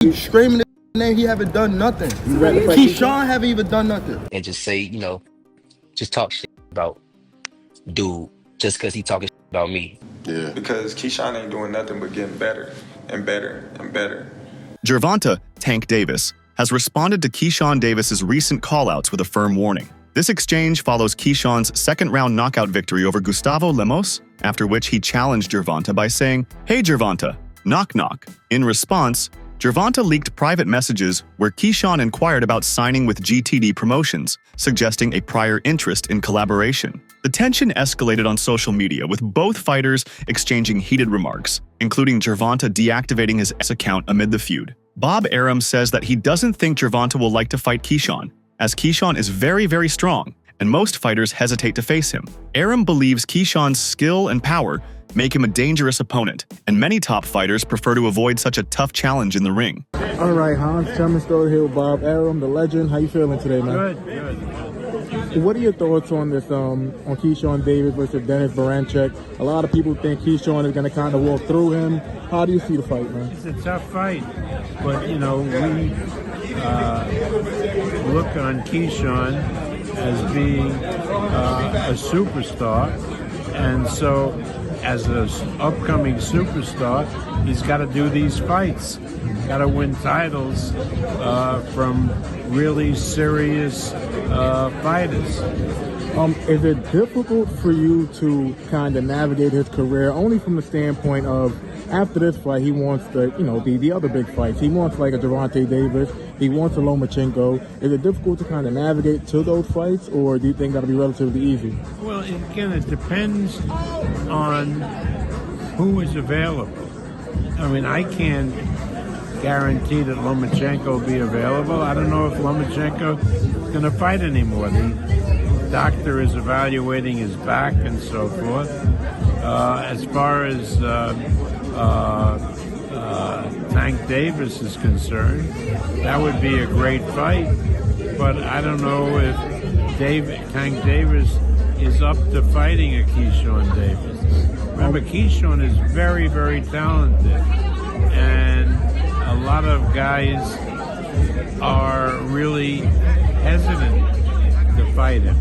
He's screaming his name. He haven't done nothing. Keyshawn haven't even done nothing. And just say, just talk shit about dude just because he talking shit about me. Yeah. Because Keyshawn ain't doing nothing but getting better and better and better. Gervonta "Tank" Davis has responded to Keyshawn Davis's recent callouts with a firm warning. This exchange follows Keyshawn's second-round knockout victory over Gustavo Lemos, after which he challenged Gervonta by saying, "Hey Gervonta, knock knock." In response, Gervonta leaked private messages where Keyshawn inquired about signing with GTD Promotions, suggesting a prior interest in collaboration. The tension escalated on social media, with both fighters exchanging heated remarks, including Gervonta deactivating his account amid the feud. Bob Arum says that he doesn't think Gervonta will like to fight Keyshawn, as Keyshawn is very, very strong, and most fighters hesitate to face him. Arum believes Keyshawn's skill and power make him a dangerous opponent, and many top fighters prefer to avoid such a tough challenge in the ring. All right, Hans, Chairman Story here with Bob Arum, the legend. How you feeling today, man? Good. What are your thoughts on this, on Keyshawn Davis versus Dennis Baranchek? A lot of people think Keyshawn is going to kind of walk through him. How do you see the fight, man? It's a tough fight, but, we look on Keyshawn as being a superstar, and so as an upcoming superstar, he's got to do these fights. Got to win titles from really serious fighters. Is it difficult for you to kind of navigate his career, only from the standpoint of after this fight, he wants the other big fights. He wants like a Gervonta Davis. He wants a Lomachenko. Is it difficult to kind of navigate to those fights, or do you think that'll be relatively easy? Well, again, it depends on who is available. I mean, I can't guarantee that Lomachenko will be available. I don't know if Lomachenko is going to fight anymore. The doctor is evaluating his back and so forth. As far as Tank Davis is concerned, that would be a great fight, but I don't know if Tank Davis is up to fighting a Keyshawn Davis. Remember, Keyshawn is very, very talented, and a lot of guys are really hesitant to fight him.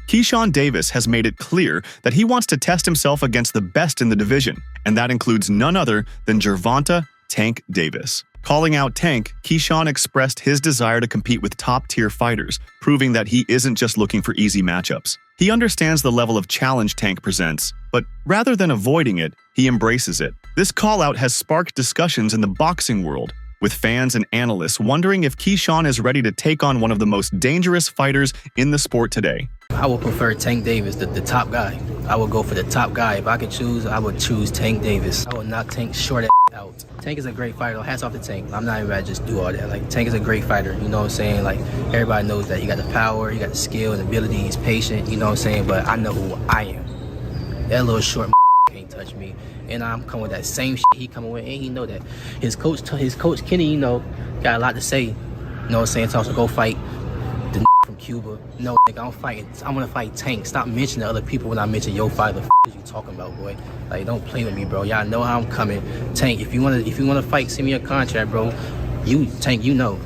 Keyshawn Davis has made it clear that he wants to test himself against the best in the division, and that includes none other than Gervonta "Tank" Davis. Calling out Tank, Keyshawn expressed his desire to compete with top-tier fighters, proving that he isn't just looking for easy matchups. He understands the level of challenge Tank presents, but rather than avoiding it, he embraces it. This call-out has sparked discussions in the boxing world, with fans and analysts wondering if Keyshawn is ready to take on one of the most dangerous fighters in the sport today. I would prefer Tank Davis, the top guy. I would go for the top guy. If I could choose, I would choose Tank Davis. I would knock Tank short out. Tank is a great fighter. Hats off to Tank. I'm not even about to just do all that. Like, Tank is a great fighter. You know what I'm saying? Like, everybody knows that. You got the power, you got the skill and ability. He's patient. You know what I'm saying? But I know who I am. That little short can't touch me. And I'm coming with that same shit he coming with, and he know that. His coach Kenny, got a lot to say. You know what I'm saying? Tells him to go fight the from Cuba. No, I'm gonna fight Tank. Stop mentioning other people when I mention your fight. The is you talking about, boy? Like, don't play with me, bro. Y'all know how I'm coming. Tank, if you wanna fight, send me a contract, bro. Tank, you know.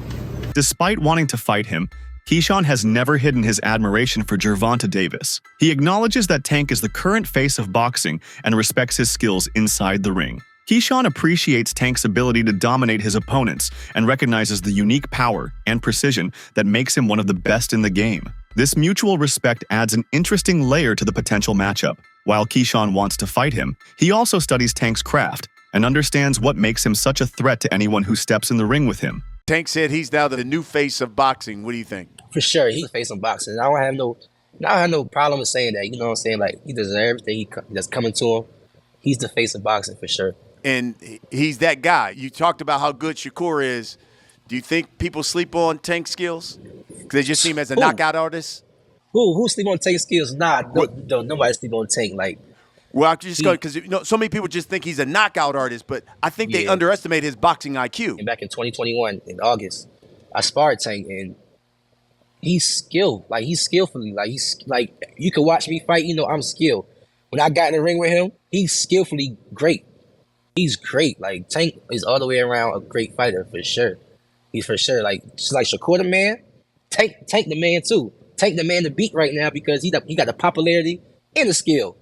Despite wanting to fight him, Keyshawn has never hidden his admiration for Gervonta Davis. He acknowledges that Tank is the current face of boxing and respects his skills inside the ring. Keyshawn appreciates Tank's ability to dominate his opponents and recognizes the unique power and precision that makes him one of the best in the game. This mutual respect adds an interesting layer to the potential matchup. While Keyshawn wants to fight him, he also studies Tank's craft and understands what makes him such a threat to anyone who steps in the ring with him. Tank said he's now the new face of boxing. What do you think? For sure, he's the face of boxing. I don't have no problem with saying that. You know what I'm saying? Like, he deserves everything that's coming to him. He's the face of boxing for sure. And he's that guy. You talked about how good Shakur is. Do you think people sleep on Tank's skills? Because they just see him as a knockout artist? Who sleep on Tank's skills? Nah, nobody sleep on Tank. Like, well, I just go because so many people just think he's a knockout artist, but I think they underestimate his boxing IQ. And back in 2021, in August, I sparred Tank, and he's skilled. Like, he's skillfully. Like, he's like, you can watch me fight. I'm skilled. When I got in the ring with him, he's skillfully great. He's great. Like, Tank is all the way around a great fighter for sure. He's for sure like just like Shakur the man. Tank the man too. Tank the man to beat right now because he got the popularity and the skill.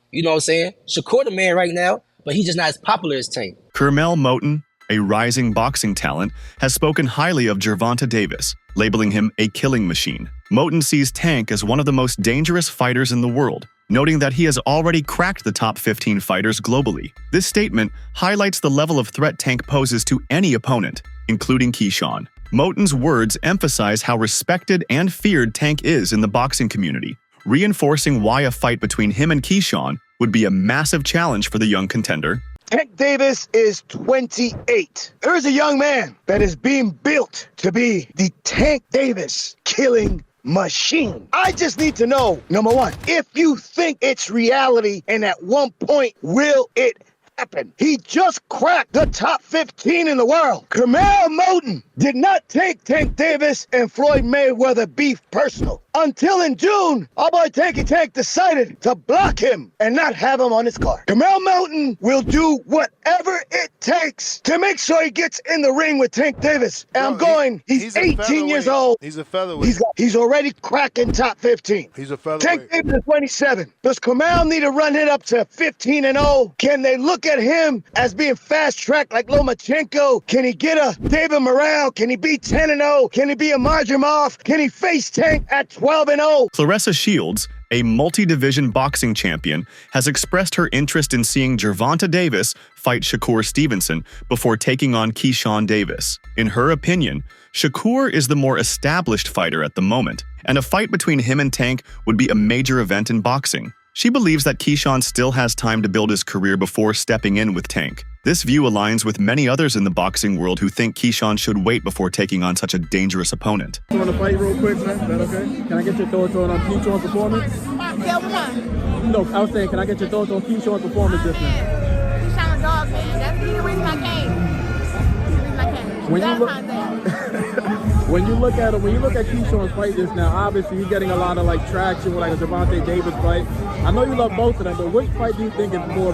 You know what I'm saying? Shakur the man right now, but he's just not as popular as Tank. Kermel Moton, a rising boxing talent, has spoken highly of Gervonta Davis, labeling him a killing machine. Moton sees Tank as one of the most dangerous fighters in the world, noting that he has already cracked the top 15 fighters globally. This statement highlights the level of threat Tank poses to any opponent, including Keyshawn. Moton's words emphasize how respected and feared Tank is in the boxing community, reinforcing why a fight between him and Keyshawn would be a massive challenge for the young contender. Tank Davis is 28. There is a young man that is being built to be the Tank Davis killing machine. I just need to know, number one, if you think it's reality and at one point will it happen. He just cracked the top 15 in the world. Kermel Moton did not take Tank Davis and Floyd Mayweather beef personal until in June, our boy Tanky Tank decided to block him and not have him on his card. Kermel Moton will do whatever it takes to make sure he gets in the ring with Tank Davis. And he's 18 years old. He's a featherweight. He's already cracking top 15. He's a featherweight. Tank Davis is 27. Does Kermel need to run it up to 15-0? Can they look at him as being fast-tracked like Lomachenko? Can he get a David Morrell? Can he be 10-0? Can he be a Marjamov? Can he face Tank at 12-0? Claressa Shields, a multi-division boxing champion, has expressed her interest in seeing Gervonta Davis fight Shakur Stevenson before taking on Keyshawn Davis. In her opinion, Shakur is the more established fighter at the moment, and a fight between him and Tank would be a major event in boxing. She believes that Keyshawn still has time to build his career before stepping in with Tank. This view aligns with many others in the boxing world who think Keyshawn should wait before taking on such a dangerous opponent. You want to fight real quick, man? Is that okay? Can I get your thoughts on Keyshawn's performance? No, I was saying, can I get your thoughts on Keyshawn's performance just now? Keyshawn a dog, man. That's the reason I came. When you look at Keyshawn's fight just now, obviously you're getting a lot of like traction with like a Gervonta Davis fight. I know you love both of them, but which fight do you think is more?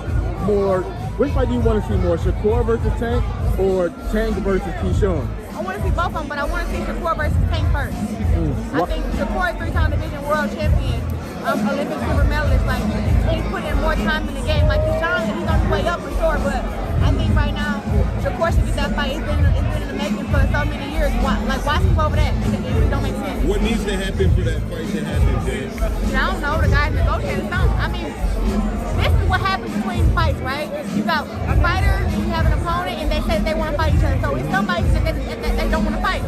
Which fight do you want to see more, Shakur versus Tank or Tank versus Keyshawn? I want to see both of them, but I want to see Shakur versus Tank first. I think Shakur is 3-time division world champion, Olympic silver medalist. Like, he's put in more time in the game. Like Keyshawn, he's on his way up for sure, but I think right now Shakur should get that fight. It's been in the making for so many years. Why skip over that? It really don't make sense. What needs to happen for that fight to happen, Jay? I don't know. The guys negotiating something. I mean, this is what happens between fights, right? You got a fighter, you have an opponent, and they say they want to fight each other. So it's somebody that they don't want to fight.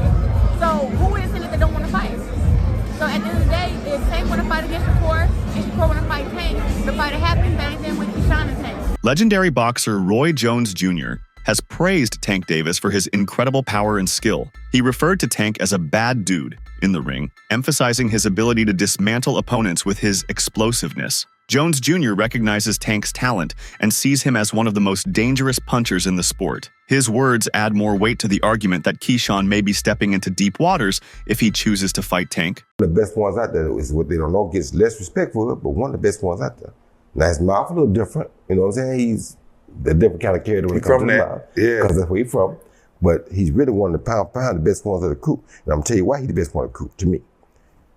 So who is it that they don't want to fight? So at the end of the day, if Tank want to fight against Shakur and Shakur want to fight Tank, the fight happens. Same thing with Keyshawn and Tank. Legendary boxer Roy Jones Jr. has praised Tank Davis for his incredible power and skill. He referred to Tank as a bad dude in the ring, emphasizing his ability to dismantle opponents with his explosiveness. Jones Jr. recognizes Tank's talent and sees him as one of the most dangerous punchers in the sport. His words add more weight to the argument that Keyshawn may be stepping into deep waters if he chooses to fight Tank. The best ones out there is what they don't know gets less respect for it, but one of the best ones out there. Now his mouth a little different, you know what I'm saying? He's a different kind of character when it comes to the mouth. Yeah. Because that's where he's from. But he's really one of the pound the best ones of the crew. And I'm gonna tell you why he's the best one of the crew, to me.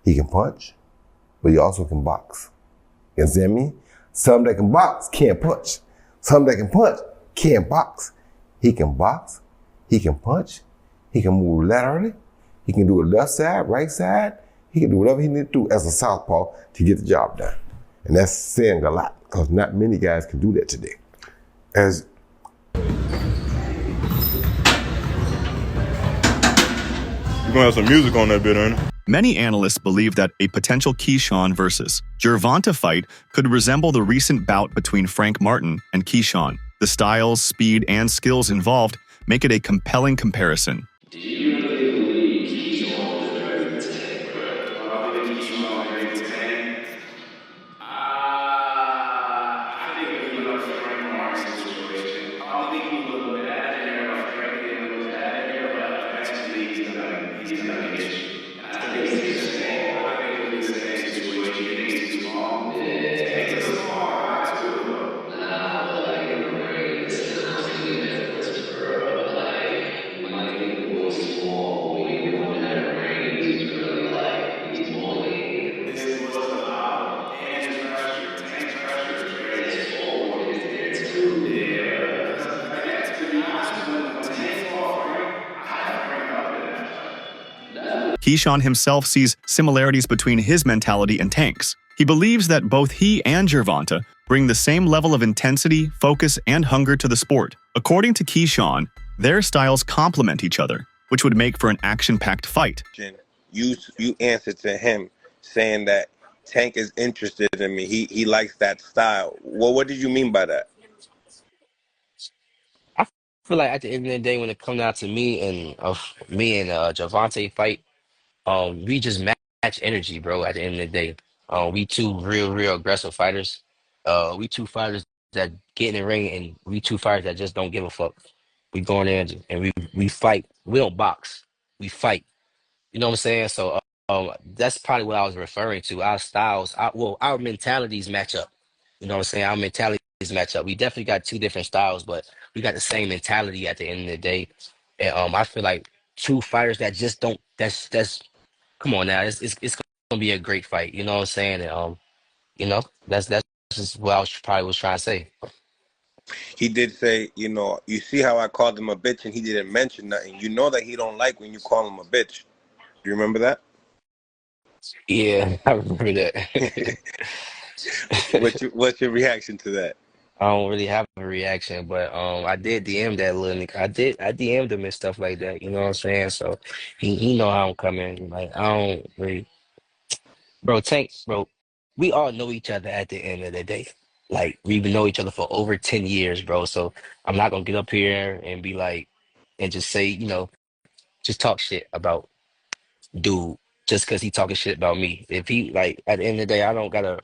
He can punch, but he also can box. You understand me? Some that can box can't punch. Some that can punch can't box. He can box, he can punch, he can move laterally, he can do it left side, right side, he can do whatever he needs to do as a southpaw to get the job done. And that's saying a lot, because not many guys can do that today. As you're gonna have some music on that bit, ain't it? Many analysts believe that a potential Keyshawn versus Gervonta fight could resemble the recent bout between Frank Martin and Keyshawn. The styles, speed, and skills involved make it a compelling comparison. Do you really believe Keyshawn is better than Tank, bro? I think Keyshawn is better than Tank. I think we look at Frank Martin's situation. I think he looked bad there. Frank didn't look bad there, but eventually he's gonna get you. I think it's the same. I think it's the same situation. He thinks he's small. Tank is a small guy too, though. Nah, I like him. Keyshawn himself sees similarities between his mentality and Tank's. He believes that both he and Gervonta bring the same level of intensity, focus, and hunger to the sport. According to Keyshawn, their styles complement each other, which would make for an action-packed fight. You answered to him saying that Tank is interested in me. He likes that style. Well, what did you mean by that? I feel like at the end of the day, when it comes down to me and Gervonta fight, we just match energy, bro. At the end of the day, we two real aggressive fighters. We two fighters that get in the ring, and we two fighters that just don't give a fuck. We go in there and we fight. We don't box. We fight. You know what I'm saying? So that's probably what I was referring to. Our styles, our mentalities match up. You know what I'm saying? Our mentalities match up. We definitely got two different styles, but we got the same mentality at the end of the day. And I feel like two fighters that just don't. That's come on now. It's gonna be a great fight. You know what I'm saying? And that's just what I was trying to say. He did say, you see how I called him a bitch and he didn't mention nothing. You know that he don't like when you call him a bitch. Do you remember that? Yeah, I remember that. What's your reaction to that? I don't really have a reaction, but I did DM that little nigga. I DM'd him and stuff like that. You know what I'm saying? So he know how I'm coming. Like I don't really, bro. Tank, bro. We all know each other at the end of the day. Like we've known each other for over 10 years, bro. So I'm not gonna get up here and be like, and just say, just talk shit about dude just because he talking shit about me. If he like at the end of the day, I don't gotta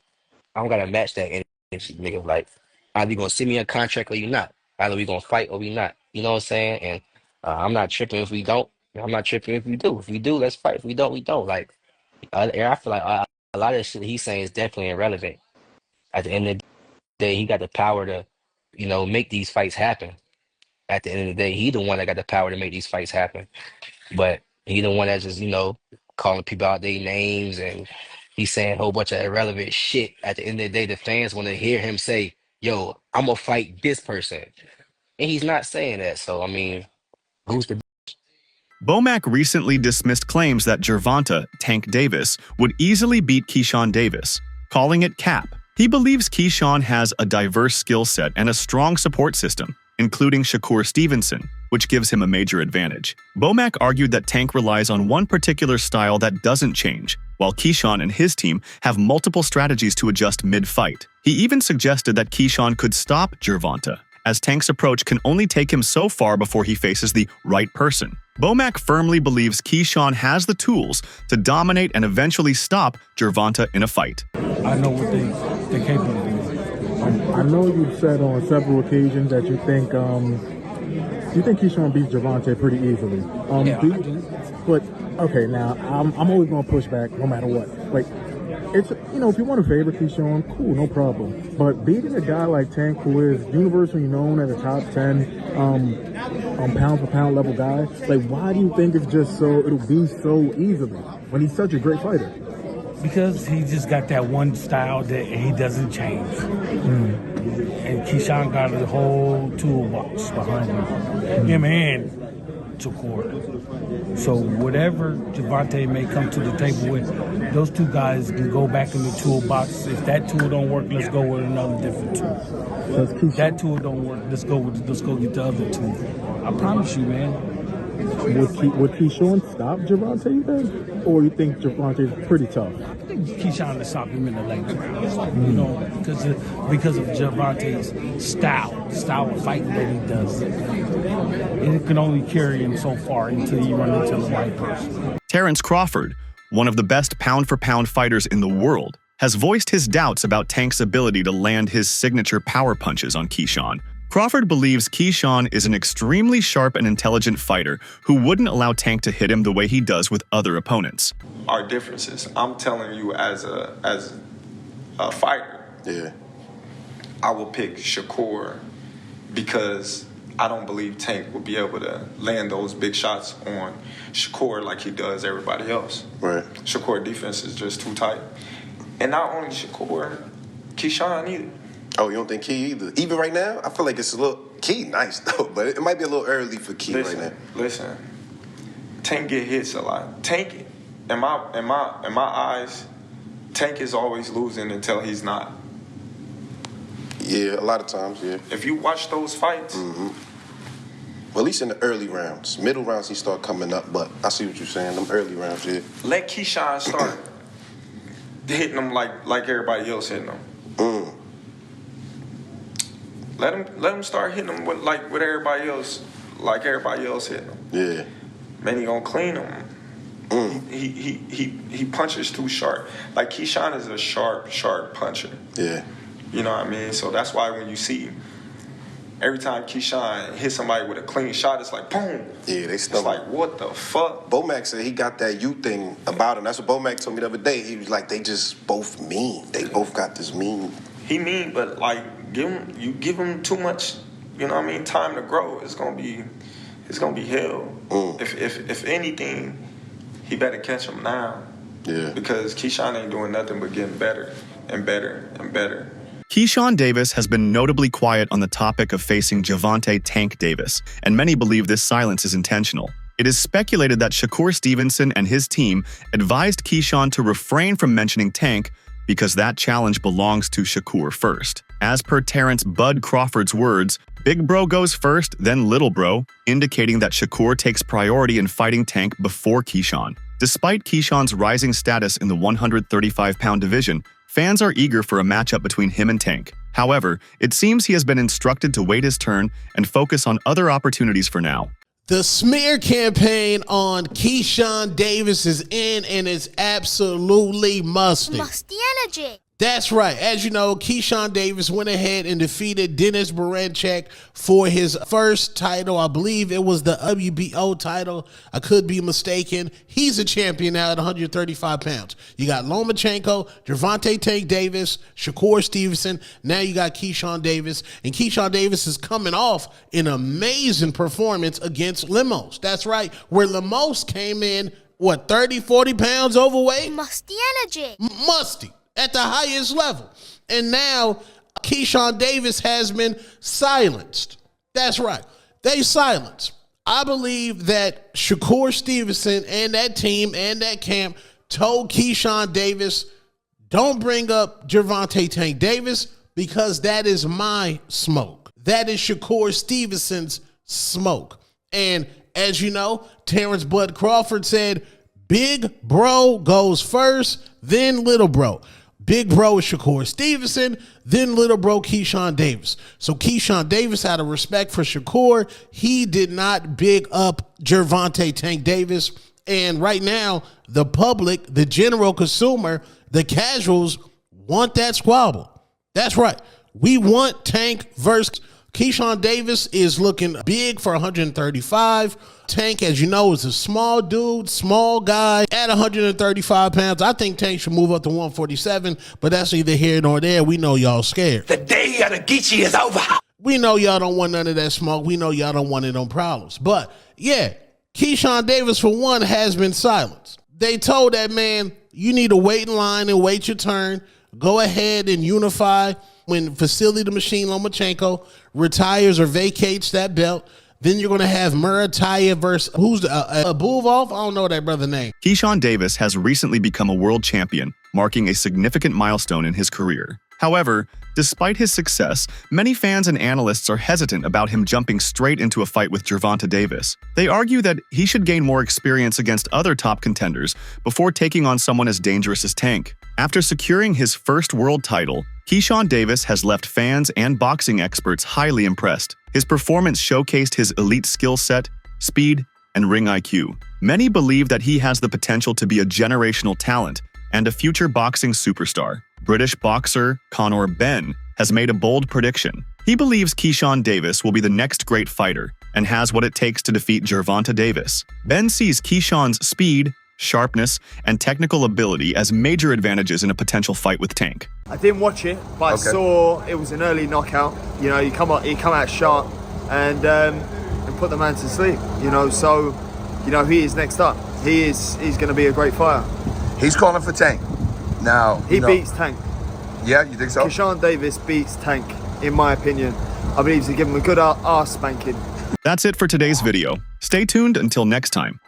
match that energy, nigga. Like either you gonna send me a contract or you not. Either we gonna fight or we not. You know what I'm saying? And I'm not tripping if we don't. I'm not tripping if we do. If we do, let's fight. If we don't, we don't. Like I feel like a lot of the shit he's saying is definitely irrelevant. At the end of the day, he got the power to, make these fights happen. At the end of the day, he the one that got the power to make these fights happen. But he the one that just, calling people out their names and he's saying a whole bunch of irrelevant shit. At the end of the day, the fans want to hear him say, yo, I'm gonna fight this person. And he's not saying that. So I mean, who's the Bomac recently dismissed claims that Gervonta, Tank Davis, would easily beat Keyshawn Davis, calling it cap. He believes Keyshawn has a diverse skill set and a strong support system, including Shakur Stevenson, which gives him a major advantage. Bomac argued that Tank relies on one particular style that doesn't change, while Keyshawn and his team have multiple strategies to adjust mid-fight. He even suggested that Keyshawn could stop Gervonta, as Tank's approach can only take him so far before he faces the right person. Bomac firmly believes Keyshawn has the tools to dominate and eventually stop Gervonta in a fight. I know what they're capable of doing. I know you've said on several occasions that you think Keyshawn beats Gervonta pretty easily. But okay, now I'm always gonna push back no matter what. Like, it's if you want to favor Keyshawn, cool, no problem. But beating a guy like Tank, who is universally known as a top 10 pound for pound level guy, like why do you think it'll be so easily when he's such a great fighter? Because he just got that one style that he doesn't change. And Keyshawn got a whole toolbox behind him. Him and Shakur. So whatever Gervonta may come to the table with, those two guys can go back in the toolbox. If that tool don't work, let's go with another different tool. If that tool don't work, let's go get the other tool. I promise you, man. Would Keyshawn stop Gervonta, you think? Or you think Gervonta is pretty tough? I think Keyshawn will stop him in the late rounds, because of Gervonta's style of fighting that he does. It can only carry him so far until you run into the right person. Terrence Crawford, one of the best pound-for-pound fighters in the world, has voiced his doubts about Tank's ability to land his signature power punches on Keyshawn. Crawford believes Keyshawn is an extremely sharp and intelligent fighter who wouldn't allow Tank to hit him the way he does with other opponents. Our differences. I'm telling you, as a fighter, I will pick Shakur because I don't believe Tank will be able to land those big shots on Shakur like he does everybody else. Right. Shakur defense is just too tight. And not only Shakur, Keyshawn either. Oh, you don't think Key either? Even right now, I feel like it's a little... Key nice, though, but it might be a little early for Key right now. Listen. Tank get hits a lot. Tank in my eyes, Tank is always losing until he's not. Yeah, a lot of times, yeah. If you watch those fights, well, at least in the early rounds, middle rounds he start coming up. But I see what you're saying. Them early rounds, yeah. let Keyshawn start hitting them like everybody else hitting them. Let him start hitting them with everybody else, like everybody else hitting them. Yeah. Man, he gonna clean them. He punches too sharp. Like Keyshawn is a sharp puncher. Yeah. You know what I mean? So that's why when you see every time Keyshawn hits somebody with a clean shot, it's like boom. Yeah, they It's like what the fuck? Bomac said he got that you thing about him. That's what Bomac told me the other day. He was like, they just both mean. They both got this mean. He mean, but like give him too much. You know what I mean? Time to grow. It's gonna be hell. If anything, he better catch him now. Yeah. Because Keyshawn ain't doing nothing but getting better and better and better. Keyshawn Davis has been notably quiet on the topic of facing Gervonta "Tank" Davis, and many believe this silence is intentional. It is speculated that Shakur Stevenson and his team advised Keyshawn to refrain from mentioning Tank because that challenge belongs to Shakur first. As per Terrence "Bud" Crawford's words, Big Bro goes first, then Little Bro, indicating that Shakur takes priority in fighting Tank before Keyshawn. Despite Keyshawn's rising status in the 135-pound division, fans are eager for a matchup between him and Tank. However, it seems he has been instructed to wait his turn and focus on other opportunities for now. The smear campaign on Keyshawn Davis is in and it's absolutely musty. Musty energy. That's right. As you know, Keyshawn Davis went ahead and defeated Dennis Barancek for his first title. I believe it was the WBO title. I could be mistaken. He's a champion now at 135 pounds. You got Lomachenko, Gervonta "Tank" Davis, Shakur Stevenson. Now you got Keyshawn Davis. And Keyshawn Davis is coming off an amazing performance against Lemos. That's right. Where Lemos came in, 30, 40 pounds overweight? Musty energy. Musty. At the highest level. And now Keyshawn Davis has been silenced. That's right. They silenced. I believe that Shakur Stevenson and that team and that camp told Keyshawn Davis, don't bring up Gervonta "Tank" Davis because that is my smoke. That is Shakur Stevenson's smoke. And as you know, Terrence "Bud" Crawford said, Big Bro goes first, then Little Bro. Big Bro is Shakur Stevenson, then Little Bro Keyshawn Davis. So Keyshawn Davis, out of respect for Shakur, he did not big up Gervonta "Tank" Davis. And right now, the public, the general consumer, the casuals want that squabble. That's right. We want Tank versus Keyshawn Davis is looking big for 135. Tank, as you know, is a small dude, small guy at 135 pounds. I think Tank should move up to 147, but that's neither here nor there. We know y'all scared. The day of the Geechee is over. We know y'all don't want none of that smoke. We know y'all don't want it on problems. But, yeah, Keyshawn Davis, for one, has been silenced. They told that man, you need to wait in line and wait your turn. Go ahead and unify when Vasily the Machine Lomachenko retires or vacates that belt. Then you're going to have Murataya versus, who's Abulov? I don't know that brother's name. Keyshawn Davis has recently become a world champion, marking a significant milestone in his career. However, despite his success, many fans and analysts are hesitant about him jumping straight into a fight with Gervonta Davis. They argue that he should gain more experience against other top contenders before taking on someone as dangerous as Tank. After securing his first world title, Keyshawn Davis has left fans and boxing experts highly impressed. His performance showcased his elite skill set, speed, and ring IQ. Many believe that he has the potential to be a generational talent and a future boxing superstar. British boxer Conor Benn has made a bold prediction. He believes Keyshawn Davis will be the next great fighter and has what it takes to defeat Gervonta Davis. Benn sees Keyshawn's speed, sharpness, and technical ability as major advantages in a potential fight with Tank. I didn't watch it, but I saw it was an early knockout. You know, he come out sharp and put the man to sleep. You know, so you know he is next up. He's going to be a great fighter. He's calling for Tank. Now he beats Tank. Yeah, you think so? Keyshawn Davis beats Tank, in my opinion. I believe he's give him a good ass spanking. That's it for today's video. Stay tuned until next time.